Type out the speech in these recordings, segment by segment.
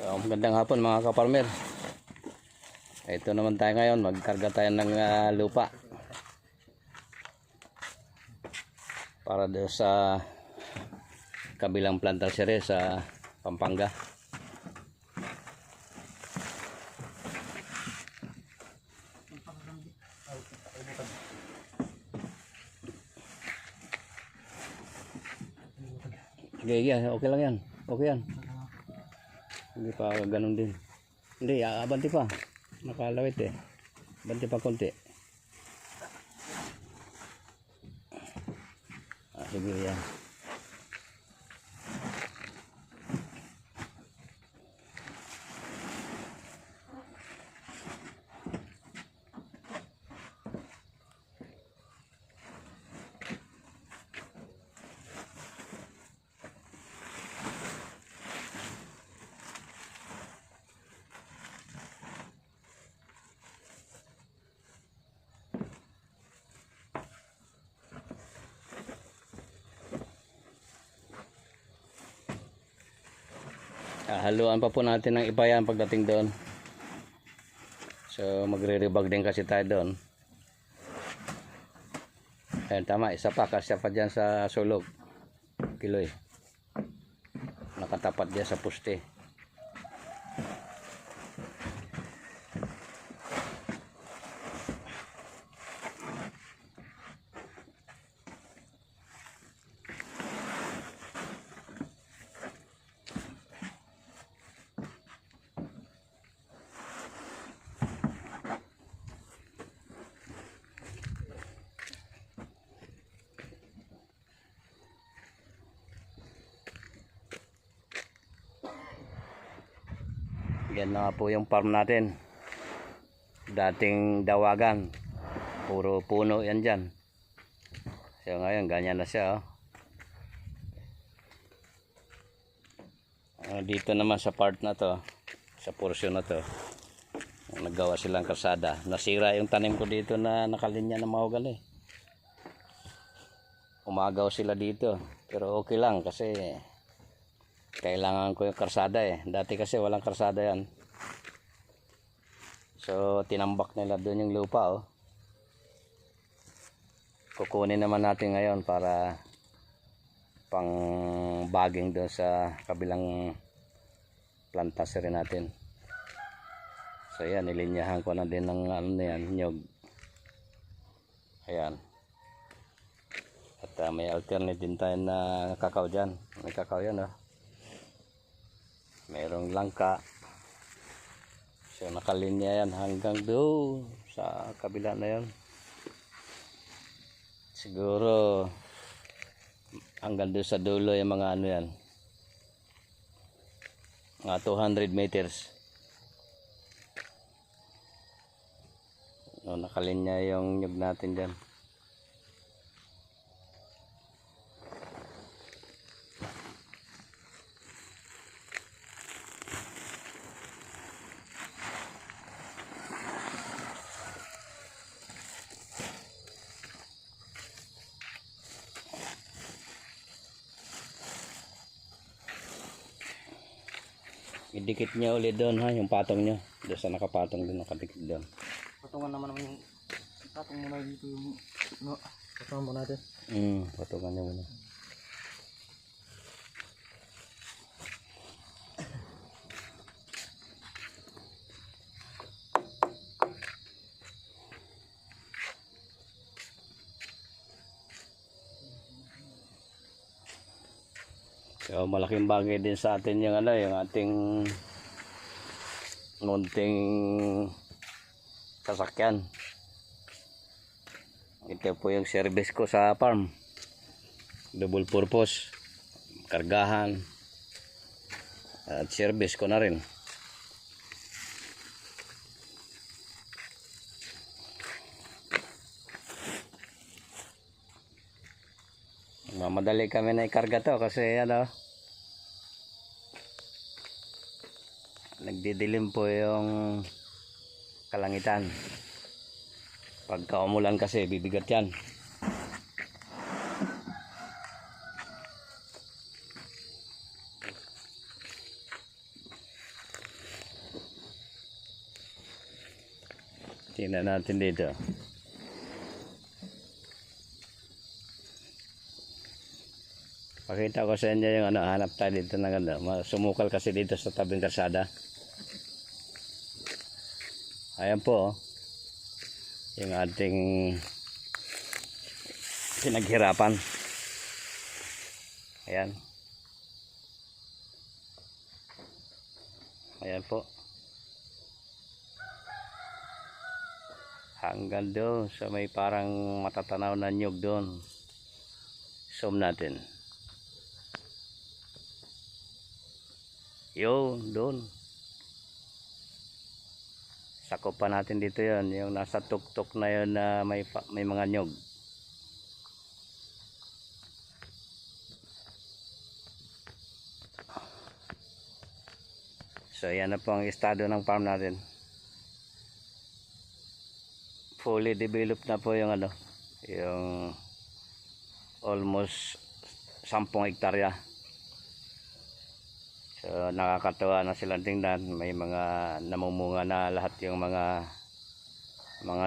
So, magandang hapon mga kaparmer. Ito naman tayo ngayon, magkarga tayo ng lupa para doon sa kabilang plantasere sa Pampanga. Okay lang yan. Okay yan. Hindi pa ganun din. Hindi, abanti pa. Nakalawit eh. Abanti pa konti. Sige yan. Haluan pa po natin ng iba yan pagdating doon. So magre-rebag din kasi tayo doon. Ayan, tama, isa pa kasi pa dyan sa sulog kiloy, nakatapat dyan sa poste. Yan na po yung farm natin. Dating dawagan, puro puno yan dyan. So ngayon ganyan na siya, dito naman sa part na to, sa portion na to, naggawa silang kalsada. Nasira yung tanim ko dito na nakalinya na mahugal eh. Umagaw sila dito, pero okay lang kasi kailangan ko yung karsada eh. Dati kasi walang karsada yan. So tinambak nila doon yung lupa Kukunin naman natin ngayon para pang baging doon sa kabilang plantasere natin. So yan, nilinyahan ko na din ng nyog. Ayan. At may alternate din tayo na kakao dyan. May kakao yan Mayroong langka. So nakalinya yan hanggang doon sa kabila na yan. Siguro hanggang doon sa dulo yung mga yan. Mga 200 meters. Nakalinya yung nyug natin dyan. Idikit niya ulit doon yung patong niya. Doon sa nakapatong doon, nakadikit doon. Patungan naman yung patong muna dito yung patungan mo natin. Patungan niya muna. So malaking bagay din sa atin yung yung ating munting sasakyan. Ito po yung service ko sa farm. Double purpose, kargahan at service ko na rin. Mamadali kami na ikarga to kasi nagdidilim po yung kalangitan. Pagka umulan kasi bibigat yan. Tingnan natin dito. Pakita ko sa inyo yung ano, hanap tayo dito ng ano. Sumukal kasi dito sa tabing kalsada. Ayan po, oh. Yung ating pinaghirapan. Ayan. Ayan po. Hanggang doon sa may parang matatanaw na nyug doon. Zoom natin. Yun, doon. Sakop pa natin dito yon, yung nasa tuktok na yon na may mga nyug. So yan na po ang estado ng farm natin. Fully developed na po yung ano, yung almost 10 hektarya. So nakakatuwa na silang tingnan, may mga namumunga na lahat yung mga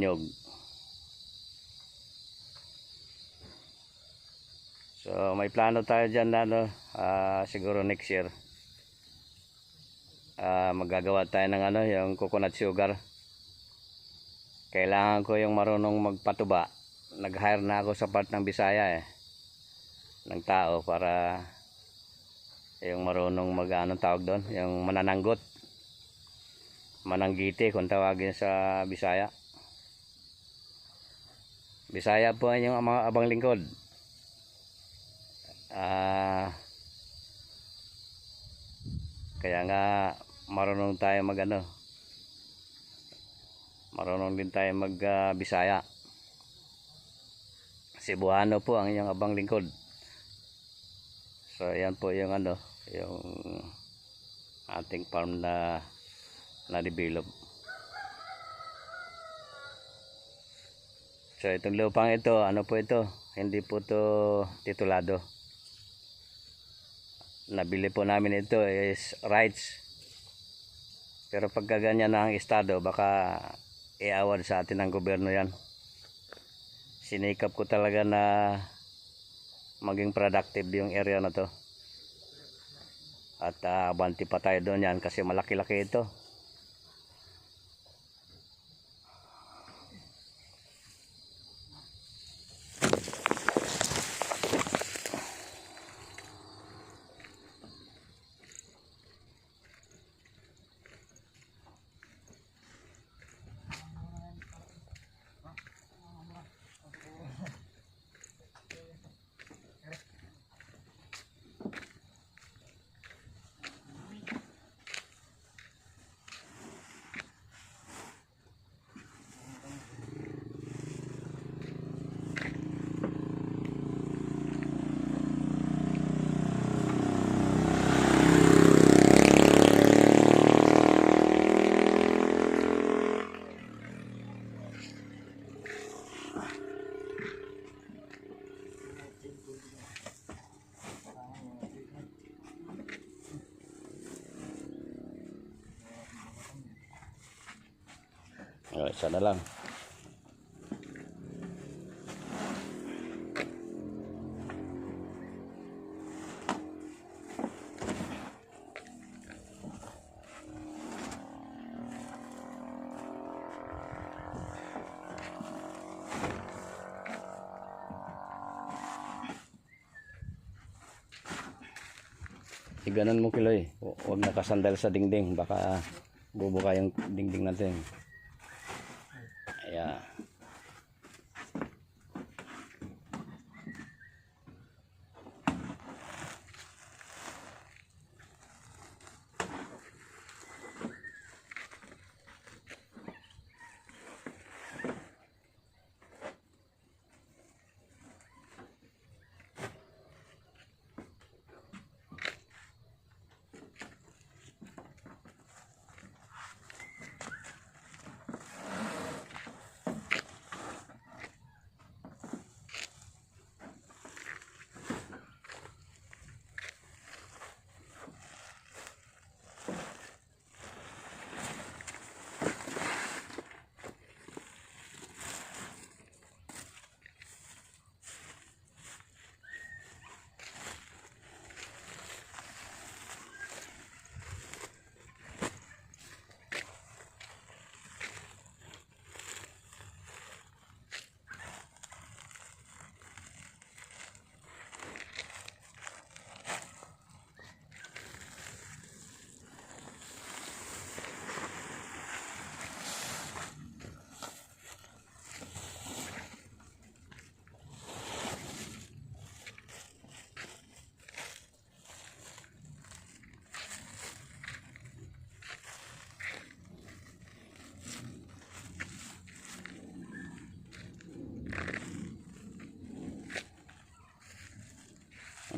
nyug. So may plano tayo dyan na ano, siguro next year. Magagawa tayo ng ano, yung coconut sugar. Kailangan ko yung marunong magpatuba. Nag-hire na ako sa part ng Bisaya ng tao para yung marunong anong tawag doon, yung manananggot, mananggiti kung tawagin sa Bisaya. Bisaya po yung mga abang lingkod. Kaya nga marunong tayo marunong din tayo mag Bisaya. Cebuano po ang inyong abang lingkod. So ayan po yung ano, yung ating farm na develop. So itong lupang ito, ano po ito? Hindi po ito titulado. Nabili po namin ito is rights. Pero pagka ganyan na ang estado, baka iawad sa atin ng gobyerno yan. Sinikap ko talaga na maging productive yung area na to. At abanti pa tayo doon yan kasi malaki-laki ito. Isa na lang. Iganon mo Kiloy, huwag nakasandal sa dingding, baka bubuka yung dingding natin. Ayan.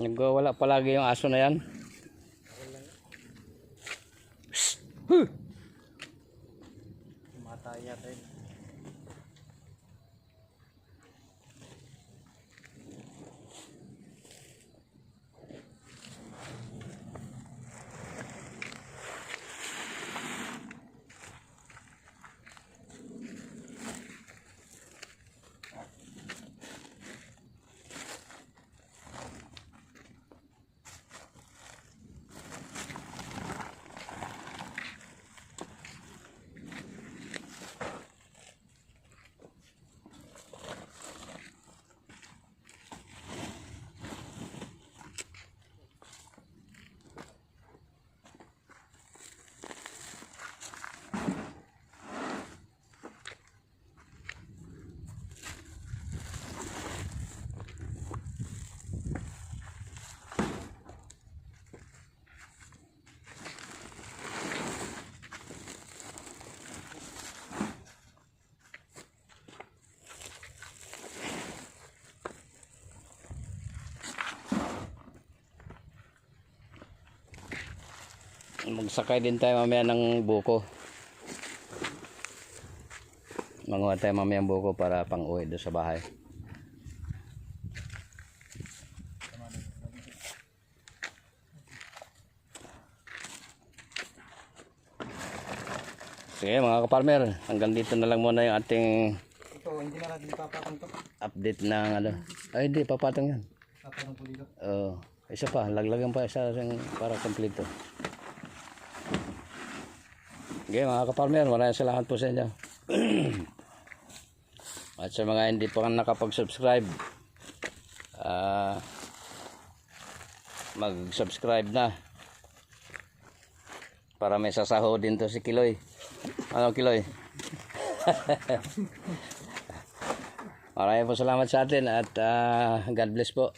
Nagwawala palagi yung aso na yan. Shhh! Huh! Matay yata yun. Magsakay din tayo mamaya ng buko. Manguha tayo mamaya ng buko para pang uwi doon sa bahay. Sige mga kaparmer, hanggang dito na lang muna yung ating Ito, hindi na natin papatong to. update ng ano. Ay hindi, papatong yan. Papatong po dito. Isa pa, laglagan pa isa para kompleto. Okay mga kaparmer, maraming salamat po sa inyo. At sa mga hindi pa nakapag-subscribe, mag-subscribe na para may sasaho din to si Kiloy. Ano Kiloy? Maraming po salamat sa atin at God bless po.